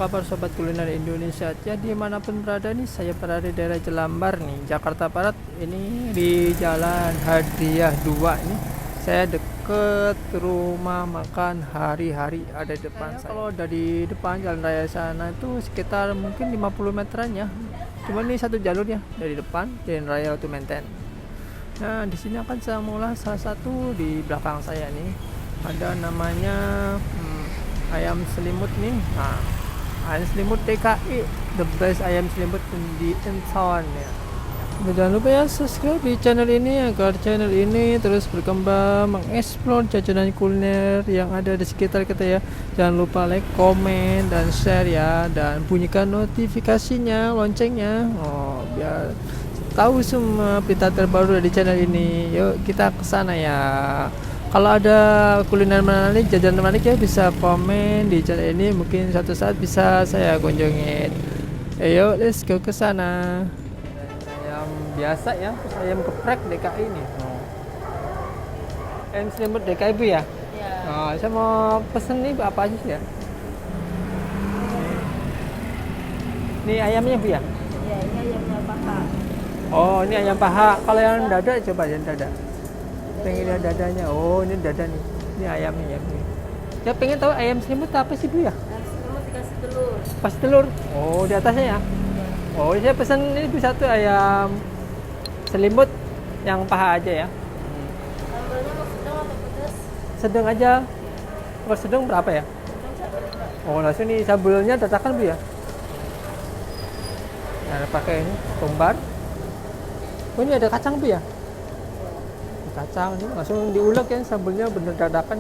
kabar sobat kuliner Indonesia? Ya dimanapun berada nih, saya berada di daerah Jelambar nih, Jakarta Barat. Ini di Jalan Hadiah 2 ini. Saya deket rumah makan Hari-Hari, ada di depan saya. Kalau dari depan jalan raya sana itu sekitar mungkin 50 meteran ya. Cuma ini satu jalur ya, dari depan jalan raya itu Menten. Nah di sini akan saya mulai salah satu di belakang saya nih. Ada namanya ayam selimut nih. Nah, ayam selimut DKI, the best ayam selimut di Incheon ya. Jangan lupa ya subscribe di channel ini agar channel ini terus berkembang, mengeksplor jajanan kuliner yang ada di sekitar kita ya. Jangan lupa like, komen, dan share ya, dan bunyikan notifikasinya, loncengnya, biar tahu semua berita terbaru dari channel ini. Yuk kita ke sana ya. Kalau ada kuliner menarik, jajanan menarik ya, bisa komen di channel ini. Mungkin suatu saat bisa saya kunjungin. Ayo, let's go ke sana. Ayam biasa ya, terus ayam geprek DKI ini. Ayam selimut DKI Bu ya? Iya. Saya mau pesen nih apa aja sih ya? Ini ayamnya Bu ya? Iya, ini ayamnya paha. Oh, ini ayam paha. Kalau yang dada coba yang dada. Pengen lihat dadanya. Oh, ini dada nih. Ini ayamnya ya. Ya pengen tahu ayam selimut apa sih Bu ya? Ayam selimut dikasih telur. Pas telur. Oh, di atasnya ya. Oh, saya pesan ini bisa tuh ayam selimut yang paha aja ya. Sambalnya mau sedang atau pedas? Sedang aja. Kalau sedang berapa ya? Sedang satu. Oh, langsung nih sambelnya dadakan Bu ya. Nah, pakai ini tumbar. Oh, ini ada kacang Bu ya? Kacang ini langsung diulek ya, sambelnya bener dadakan.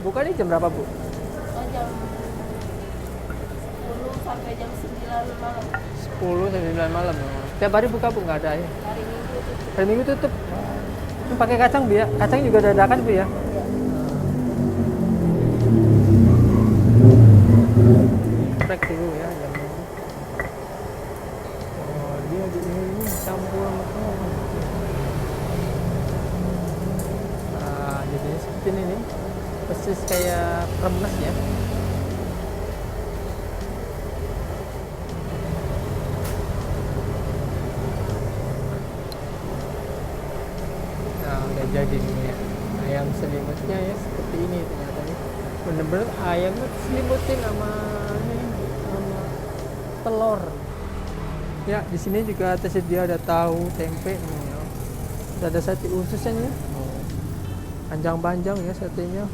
Bukannya jam berapa Bu? Oh, jam 10 sampai jam 9 malam. 10 sampai 9 malam. Tiap hari buka Bu, nggak ada ya? Hari Minggu tutup. Hari Minggu tutup. Ini pakai kacang Bu ya? Kacang juga dadakan Bu ya? Iya. Geprek dulu ya ayamnya. Oh, dia di ini campur. Nah, jadinya seperti ini nih. Persis kayak kremes ya. Nah, udah jadi nih ya. Ayam selimutnya ya seperti ini ternyata nih. Bener-bener ayamnya selimutin sama telur. Ya, di sini juga tersedia ada tahu, tempe nih ya. Ada sate ususnya nih. Panjang-panjang ya satenya.